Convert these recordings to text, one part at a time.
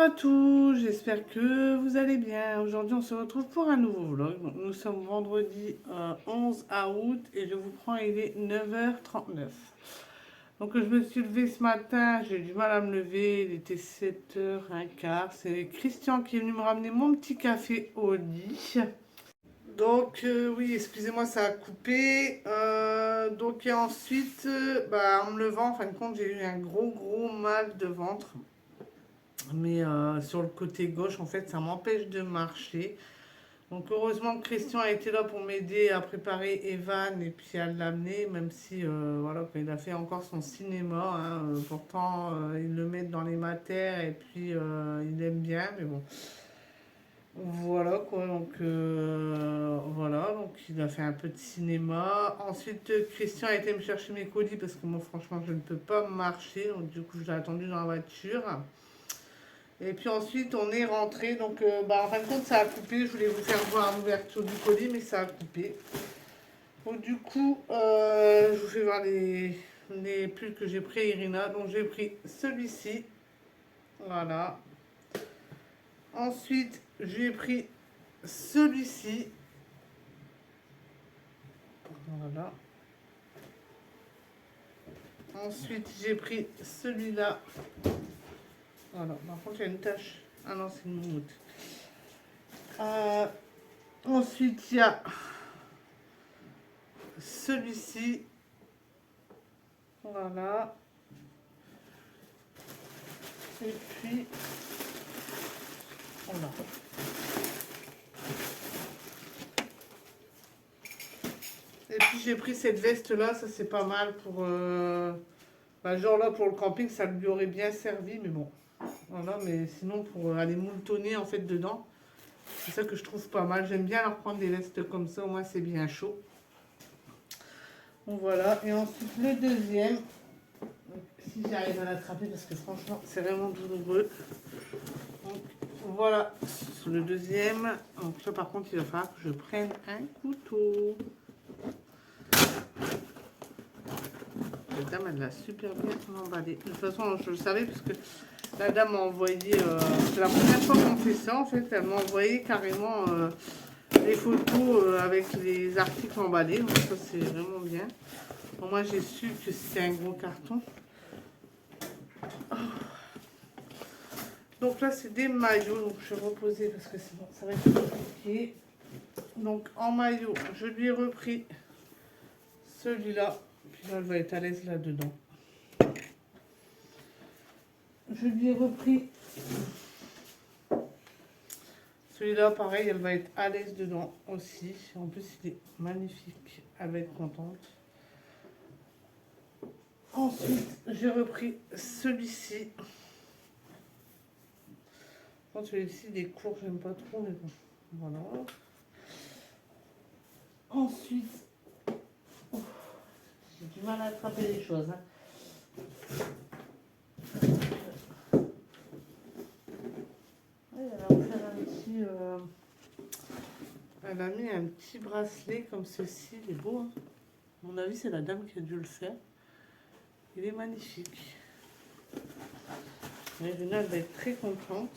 à tous, j'espère que vous allez bien. Aujourd'hui, on se retrouve pour un nouveau vlog. Donc, nous sommes vendredi 11 août et je vous prends, il est 9h39. Donc, je me suis levée ce matin, j'ai eu du mal à me lever, il était 7h15. C'est Christian qui est venu me ramener mon petit café au lit. Donc, oui, excusez-moi, ça a coupé. Donc, et ensuite, en me levant, en fin de compte, j'ai eu un gros mal de ventre. Mais sur le côté gauche, en fait, ça m'empêche de marcher. Donc heureusement que Christian a été là pour m'aider à préparer Evan et puis à l'amener, même si voilà, il a fait encore son cinéma, hein, pourtant il le met dans les matères et puis il aime bien, mais bon. Voilà quoi, donc voilà, donc il a fait un peu de cinéma. Ensuite, Christian a été me chercher mes colis parce que moi franchement je ne peux pas marcher, donc du coup je l'ai attendu dans la voiture. Et puis ensuite, on est rentré. Donc, en fin de compte, ça a coupé. Je voulais vous faire voir l'ouverture du colis, mais ça a coupé. Donc, du coup, je vous fais voir les pulls que j'ai pris à Irina. Donc, j'ai pris celui-ci. Voilà. Ensuite, j'ai pris celui-ci. Voilà. Ensuite, j'ai pris celui-là. Voilà. Par contre, il y a une tache. Ah non, c'est une moumoute. Ensuite, il y a celui-ci. Voilà. Et puis, voilà. Et puis j'ai pris cette veste là, ça c'est pas mal pour genre là pour le camping, ça lui aurait bien servi, mais bon. Voilà, mais sinon pour aller moutonner en fait dedans, c'est ça que je trouve pas mal. J'aime bien leur prendre des vestes comme ça, au moins c'est bien chaud. Donc voilà, et ensuite le deuxième, si j'arrive à l'attraper parce que franchement c'est vraiment douloureux. Donc voilà, le deuxième. Donc là par contre il va falloir que je prenne un couteau. La dame, elle l'a super bien emballé. De toute façon, je le savais parce que la dame m'a envoyé... c'est la première fois qu'on fait ça, en fait. Elle m'a envoyé carrément les photos avec les articles emballés. Donc ça, c'est vraiment bien. Bon, moi, j'ai su que c'était un gros carton. Oh. Donc là, c'est des maillots. Donc je vais reposer parce que sinon, ça va être compliqué. Donc en maillot, je lui ai repris celui-là. Puis là, elle va être à l'aise là-dedans. Je lui ai repris celui-là, pareil, elle va être à l'aise dedans aussi. En plus, il est magnifique. Elle va être contente. Ensuite, j'ai repris celui-ci. Celui-ci, il est court, j'aime pas trop, mais bon. Voilà. Ensuite, j'ai du mal à attraper les choses. Hein. Elle va me faire un petit... Elle a mis un petit bracelet comme ceci, il est beau. Hein. À mon avis, c'est la dame qui a dû le faire. Il est magnifique. Irina, elle va être très contente.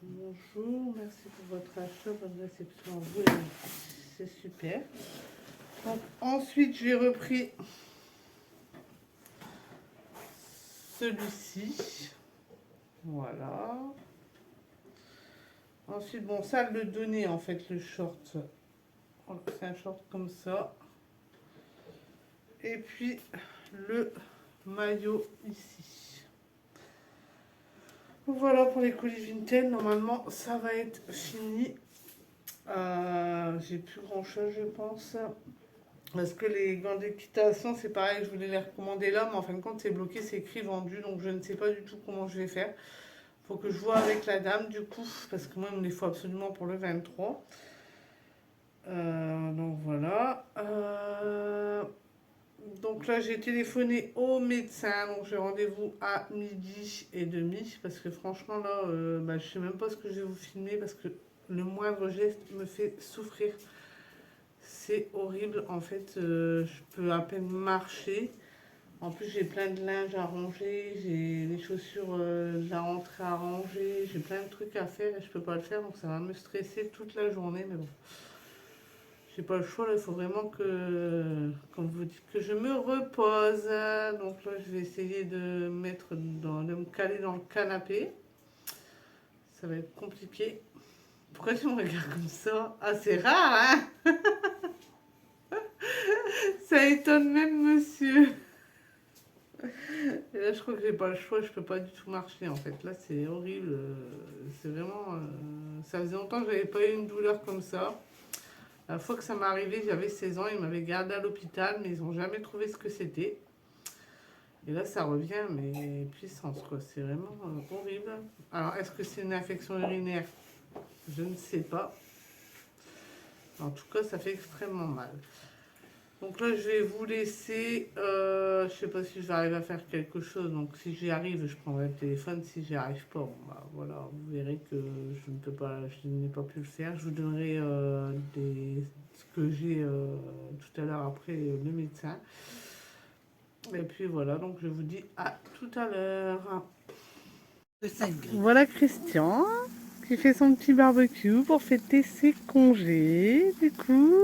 Bonjour, merci pour votre achat, bonne réception à vous. C'est super. Donc, ensuite, j'ai repris celui-ci. Voilà. Ensuite, bon, ça, le donner en fait, le short. C'est un short comme ça. Et puis, le maillot ici. Voilà pour les colis Vinted. Normalement, ça va être fini. J'ai plus grand chose, je pense. Parce que les gants d'équitation, c'est pareil, je voulais les recommander là, mais en fin de compte, c'est bloqué, c'est écrit vendu, donc je ne sais pas du tout comment je vais faire. Faut que je vois avec la dame, du coup, parce que moi, il me les faut absolument pour le 23. Donc voilà. Donc là, j'ai téléphoné au médecin, donc j'ai rendez-vous à 12h30, parce que franchement, là, je sais même pas ce que je vais vous filmer, parce que le moindre geste me fait souffrir. C'est horrible, en fait, je peux à peine marcher. En plus, j'ai plein de linge à ranger, j'ai les chaussures de la rentrée à ranger, j'ai plein de trucs à faire et je peux pas le faire, donc ça va me stresser toute la journée, mais bon. J'ai pas le choix, là, il faut vraiment que, comme vous dites, que je me repose. Donc là, je vais essayer de me caler dans le canapé. Ça va être compliqué. Pourquoi tu me regardes comme ça? Ah, c'est rare, hein? Ça étonne même monsieur. Et là, je crois que j'ai pas le choix, je peux pas du tout marcher en fait. Là, c'est horrible. C'est vraiment. Ça faisait longtemps que j'avais pas eu une douleur comme ça. La fois que ça m'est arrivé, j'avais 16 ans, ils m'avaient gardé à l'hôpital, mais ils n'ont jamais trouvé ce que c'était. Et là, ça revient, mais puissance, quoi. C'est vraiment horrible. Alors, est-ce que c'est une infection urinaire? Je ne sais pas. En tout cas, ça fait extrêmement mal. Donc là, je vais vous laisser. Je sais pas si je vais arriver à faire quelque chose. Donc, si j'y arrive, je prendrai le téléphone. Si j'y arrive pas, bon, bah, voilà, vous verrez que je ne peux pas, je n'ai pas pu le faire. Je vous donnerai ce que j'ai tout à l'heure après le médecin. Et puis voilà, donc je vous dis à tout à l'heure. Voilà Christian qui fait son petit barbecue pour fêter ses congés. Du coup,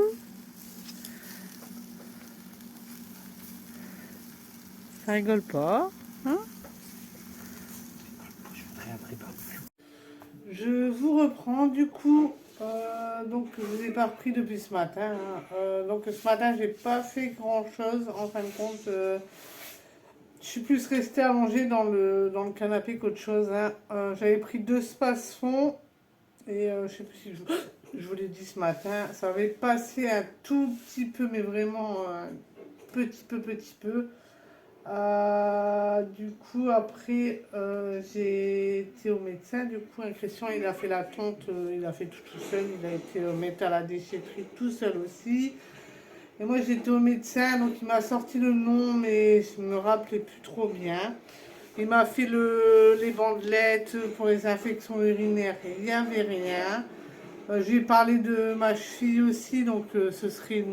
ça rigole pas, hein? Je vous reprends du coup. Donc je vous ai pas repris depuis ce matin, hein. Donc ce matin j'ai pas fait grand chose en fin de compte. Je suis plus restée allongée dans le canapé qu'autre chose, hein. J'avais pris 2 Spasfon et je sais plus si je vous l'ai dit ce matin, ça avait passé un tout petit peu, mais vraiment un petit peu. Du coup, après, j'ai été au médecin. Du coup, un Christian, il a fait la tonte, il a fait tout seul. Il a été mettre à la déchetterie tout seul aussi. Et moi, j'étais au médecin, donc il m'a sorti le nom, mais je ne me rappelais plus trop bien. Il m'a fait les bandelettes pour les infections urinaires, il n'y avait rien. Je lui ai parlé de ma cheville aussi, donc ce serait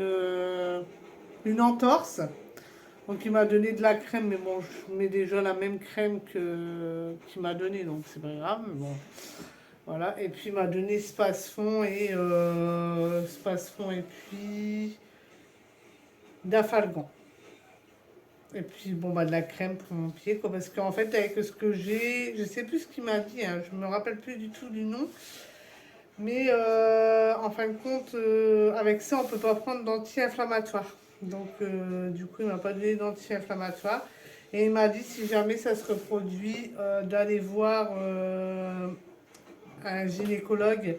une entorse. Donc il m'a donné de la crème, mais bon, je mets déjà la même crème qu'il m'a donné, donc c'est pas grave, mais bon. Voilà, et puis il m'a donné Spasfon et puis d'Afalgan. Et puis bon bah de la crème pour mon pied, quoi, parce qu'en fait avec ce que j'ai, je sais plus ce qu'il m'a dit, hein, je me rappelle plus du tout du nom. Mais en fin de compte, avec ça, on ne peut pas prendre d'anti-inflammatoire. Donc, du coup, il ne m'a pas donné d'anti-inflammatoire. Et il m'a dit, si jamais ça se reproduit, d'aller voir un gynécologue.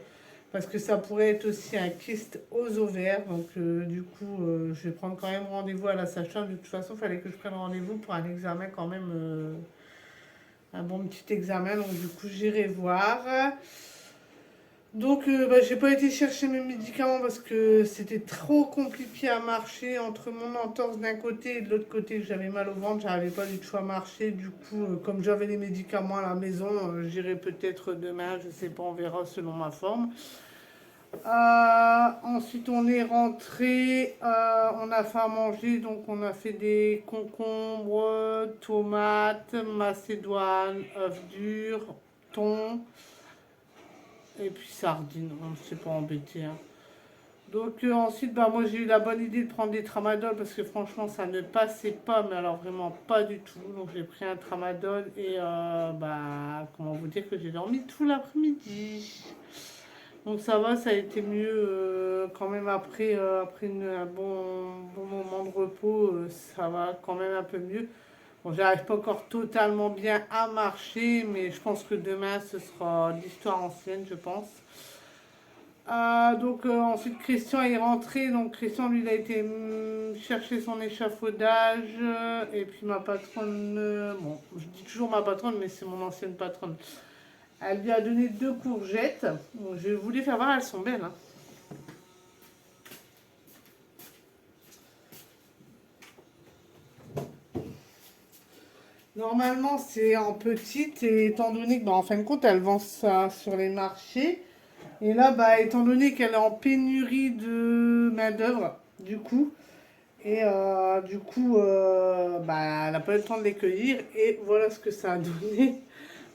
Parce que ça pourrait être aussi un kyste aux ovaires. Donc, du coup, je vais prendre quand même rendez-vous à la sage-femme. De toute façon, il fallait que je prenne rendez-vous pour un examen quand même. Un bon petit examen. Donc, du coup, j'irai voir. Donc, j'ai pas été chercher mes médicaments parce que c'était trop compliqué à marcher entre mon entorse d'un côté et de l'autre côté que j'avais mal au ventre, j'arrivais pas du tout à marcher. Du coup, comme j'avais les médicaments à la maison, j'irai peut-être demain, je sais pas, on verra selon ma forme. Ensuite, on est rentré, on a fait à manger, donc on a fait des concombres, tomates, macédoine, œufs durs, thon. Et puis sardines, on ne s'est pas embêté, hein. Donc ensuite, bah, moi j'ai eu la bonne idée de prendre des tramadol parce que franchement ça ne passait pas, mais alors vraiment pas du tout. Donc j'ai pris un tramadol et comment vous dire que j'ai dormi tout l'après-midi. Donc ça va, ça a été mieux quand même après un bon moment de repos, ça va quand même un peu mieux. Bon, j'arrive pas encore totalement bien à marcher, mais je pense que demain ce sera l'histoire ancienne, je pense. Donc ensuite Christian est rentré, donc Christian lui il a été chercher son échafaudage et puis ma patronne, bon je dis toujours ma patronne mais c'est mon ancienne patronne, elle lui a donné 2 courgettes, bon, je voulais faire voir, elles sont belles, hein. Normalement c'est en petite et étant donné que en fin de compte elle vend ça sur les marchés. Et là, étant donné qu'elle est en pénurie de main-d'œuvre, du coup, Et du coup, bah, elle n'a pas eu le temps de les cueillir. Et voilà ce que ça a donné.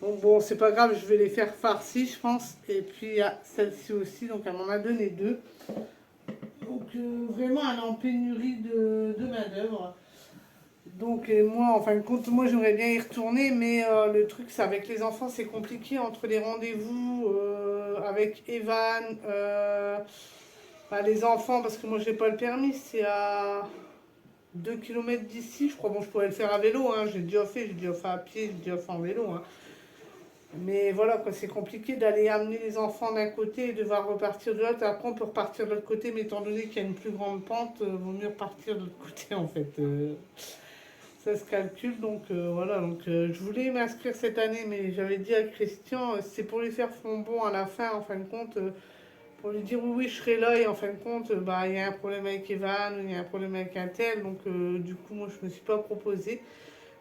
Donc bon, c'est pas grave, je vais les faire farcis, je pense. Et puis il y a celle-ci aussi, donc elle m'en a donné deux. Donc vraiment, elle est en pénurie de main-d'œuvre. Donc et moi, en fin de compte, moi j'aimerais bien y retourner, mais le truc, c'est avec les enfants, c'est compliqué entre les rendez-vous avec Evan, bah, les enfants, parce que moi j'ai pas le permis, c'est à 2 kilomètres d'ici, je crois. Bon, je pourrais le faire à vélo, hein. J'ai déjà fait à pied, j'ai déjà fait en vélo, hein. Mais voilà, quoi, c'est compliqué d'aller amener les enfants d'un côté et devoir repartir de l'autre. Après, on peut repartir de l'autre côté, mais étant donné qu'il y a une plus grande pente, vaut mieux repartir de l'autre côté, en fait. Ça se calcule, donc voilà. Donc, je voulais m'inscrire cette année, mais j'avais dit à Christian, c'est pour lui faire fond bon à la fin, en fin de compte, pour lui dire oui, oui, je serai là, et en fin de compte, bah, il y a un problème avec Evan, il y a un problème avec un tel, donc du coup, moi, je ne me suis pas proposée.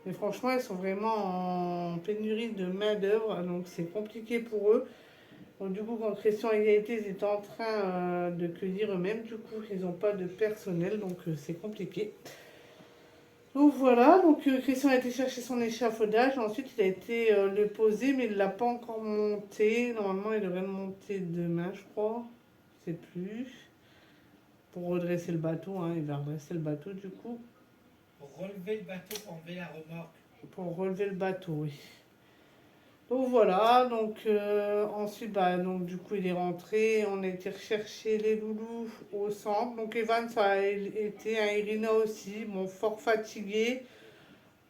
Mais franchement, ils sont vraiment en pénurie de main-d'œuvre, donc c'est compliqué pour eux. Donc, du coup, quand Christian y a été, ils étaient en train de cueillir eux-mêmes. Du coup, ils n'ont pas de personnel, donc c'est compliqué. Donc voilà, donc Christian a été chercher son échafaudage. Ensuite, il a été le poser, mais il ne l'a pas encore monté. Normalement, il devrait le monter demain, je crois. Je sais plus. Pour redresser le bateau, hein. Il va redresser le bateau, du coup. Pour relever le bateau, pour enlever la remorque. Pour relever le bateau, oui. Donc voilà, donc ensuite, bah, donc, du coup, il est rentré. On a été rechercher les loulous au centre. Donc Evan, ça a été un Irina aussi. Bon, fort fatigué.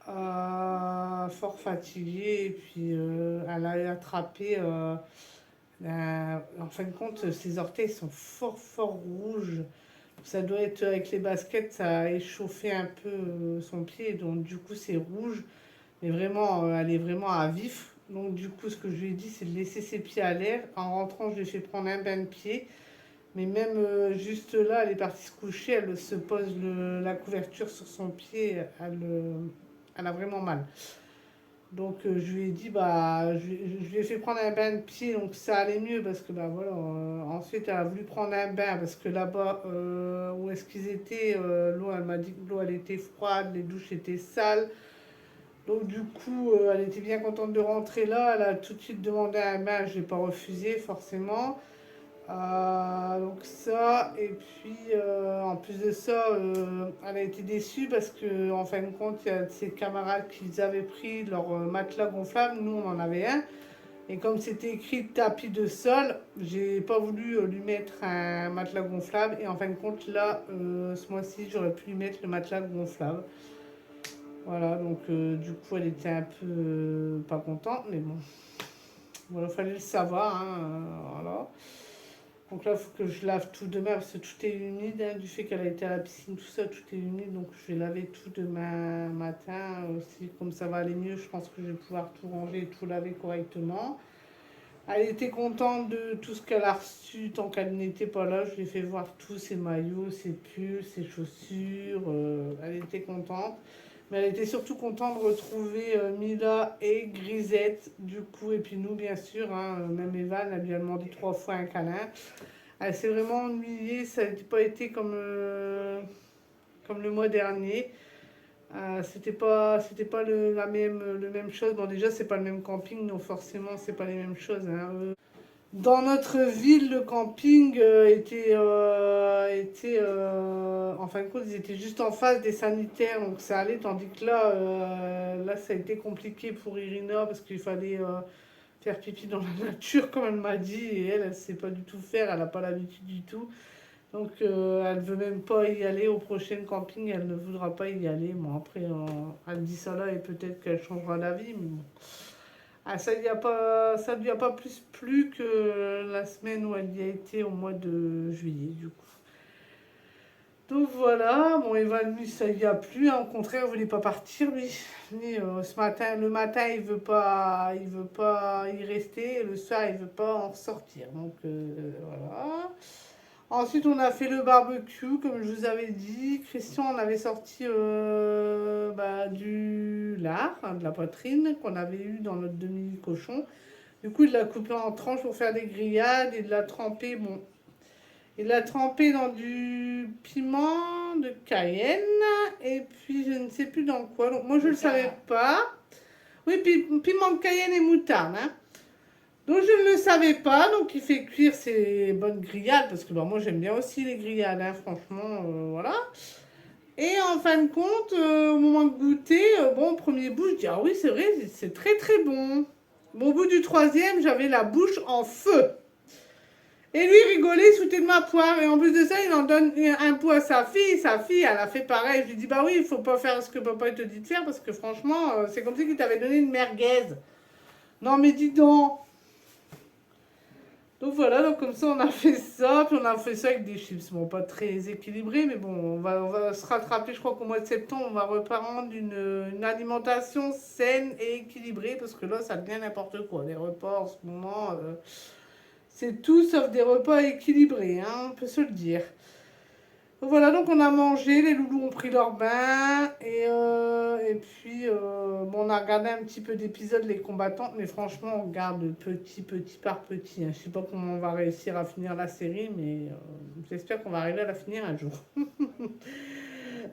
Fort fatigué. Et puis, elle a attrapé. En fin de compte, ses orteils sont fort, fort rouges. Ça doit être avec les baskets, ça a échauffé un peu son pied. Donc, du coup, c'est rouge. Mais vraiment, elle est vraiment à vif. Donc du coup, ce que je lui ai dit, c'est de laisser ses pieds à l'air. En rentrant, je lui ai fait prendre un bain de pied. Mais même juste là, elle est partie se coucher, elle se pose la couverture sur son pied, elle a vraiment mal. Donc je lui ai dit, bah, je lui ai fait prendre un bain de pied, donc ça allait mieux parce que bah voilà. Ensuite, elle a voulu prendre un bain parce que là-bas, où est-ce qu'ils étaient, l'eau, elle m'a dit que l'eau elle était froide, les douches étaient sales. Donc du coup, elle était bien contente de rentrer là. Elle a tout de suite demandé un bain. Je n'ai pas refusé forcément. Donc ça, et puis en plus de ça, elle a été déçue parce que en fin de compte, il y a de ses camarades qui avaient pris leur matelas gonflable. Nous, on en avait un. Et comme c'était écrit tapis de sol, j'ai pas voulu lui mettre un matelas gonflable. Et en fin de compte, là, ce mois-ci, j'aurais pu lui mettre le matelas gonflable. Voilà, donc du coup, elle était un peu pas contente, mais bon, voilà, il fallait le savoir, hein, voilà. Donc là, il faut que je lave tout demain parce que tout est humide, hein, du fait qu'elle a été à la piscine, tout ça, tout est humide. Donc je vais laver tout demain matin aussi, comme ça va aller mieux. Je pense que je vais pouvoir tout ranger et tout laver correctement. Elle était contente de tout ce qu'elle a reçu tant qu'elle n'était pas là. Je lui ai fait voir tous ses maillots, ses pulls, ses chaussures. Elle était contente. Mais elle était surtout contente de retrouver Mila et Grisette, du coup, et puis nous, bien sûr, hein, même Evan, elle lui a demandé 3 fois un câlin. Elle s'est vraiment ennuyée, ça n'a pas été comme le mois dernier. C'était pas le même chose. Bon, déjà, c'est pas le même camping, donc forcément, c'est pas les mêmes choses, hein. Dans notre ville, le camping en fin de compte, ils étaient juste en face des sanitaires, donc ça allait, tandis que là, ça a été compliqué pour Irina parce qu'il fallait faire pipi dans la nature, comme elle m'a dit, et elle ne sait pas du tout faire, elle n'a pas l'habitude du tout. Donc, elle ne veut même pas y aller au prochain camping, elle ne voudra pas y aller. Bon, après, elle dit ça là et peut-être qu'elle changera d'avis, mais bon. Ah, ça lui a pas plus plu que la semaine où elle y a été au mois de juillet, du coup. Donc voilà, bon, Evan, lui, ça y a plu, hein. Au contraire, il voulait pas partir, lui. Le matin, il veut pas y rester, et le soir, il veut pas en sortir. Donc voilà. Ensuite, on a fait le barbecue, comme je vous avais dit. Christian, on avait sorti bah, du lard, hein, de la poitrine qu'on avait eu dans notre demi-cochon. Du coup, il l'a coupé en tranches pour faire des grillades et de l'a trempé. Bon, Il l'a trempé dans du piment de Cayenne et puis je ne sais plus dans quoi. Donc moi je ne le savais pas. Oui, piment de Cayenne et moutarde. Hein. Donc je ne le savais pas. Donc il fait cuire ses bonnes grillades parce que moi j'aime bien aussi les grillades. Hein, franchement, voilà. Et en fin de compte, au moment de goûter, bon, au premier bout, je dis ah oui c'est vrai, c'est très très bon. Bon, au bout du troisième, j'avais la bouche en feu. Et lui rigolait, il se foutait de ma poire. Et en plus de ça, il en donne un pot à sa fille. Sa fille, elle a fait pareil. Je lui dis, bah oui, il faut pas faire ce que papa te dit de faire parce que franchement, c'est comme si il t'avait donné une merguez. Non, mais dis donc. Donc voilà, donc comme ça, on a fait ça. Puis on a fait ça avec des chips. Bon, pas très équilibré, mais bon, on va se rattraper. Je crois qu'au mois de septembre, on va reprendre une alimentation saine et équilibrée parce que là, ça devient n'importe quoi. Les repas en ce moment. C'est tout sauf des repas équilibrés, hein, on peut se le dire. Voilà, donc on a mangé, les loulous ont pris leur bain, et puis bon, on a regardé un petit peu d'épisodes Les Combattantes, mais franchement, on regarde petit par petit. Hein. Je sais pas comment on va réussir à finir la série, mais j'espère qu'on va arriver à la finir un jour.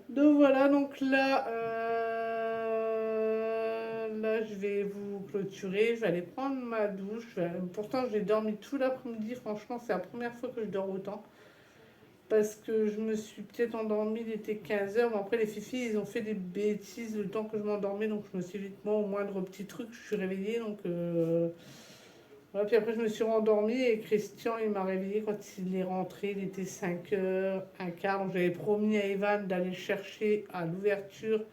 Donc voilà, donc là, je vais vous clôturer, je vais aller prendre ma douche. Pourtant, j'ai dormi tout l'après-midi, franchement, c'est la première fois que je dors autant. Parce que je me suis peut-être endormie, il était 15h. Bon, après, les fifis, ils ont fait des bêtises le temps que je m'endormais, donc je me suis vite, moi, au moindre petit truc, je suis réveillée. Donc, voilà. Puis après, je me suis rendormie et Christian, il m'a réveillée quand il est rentré. Il était 5h15. Donc, j'avais promis à Evan d'aller le chercher à l'ouverture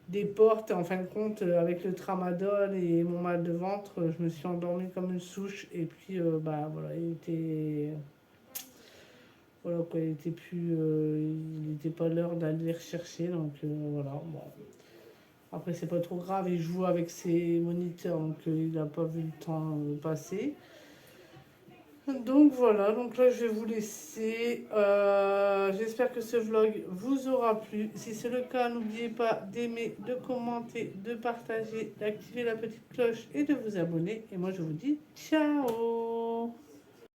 des portes. En fin de compte, avec le tramadol et mon mal de ventre, je me suis endormie comme une souche. Et puis, bah voilà, il était. Voilà quoi, il était plus. Il n'était pas l'heure d'aller les rechercher. Donc voilà, bon. Après, c'est pas trop grave, il joue avec ses moniteurs, donc il n'a pas vu le temps passer. Donc voilà, donc là je vais vous laisser. J'espère que ce vlog vous aura plu. Si c'est le cas, n'oubliez pas d'aimer, de commenter, de partager, d'activer la petite cloche et de vous abonner. Et moi je vous dis ciao.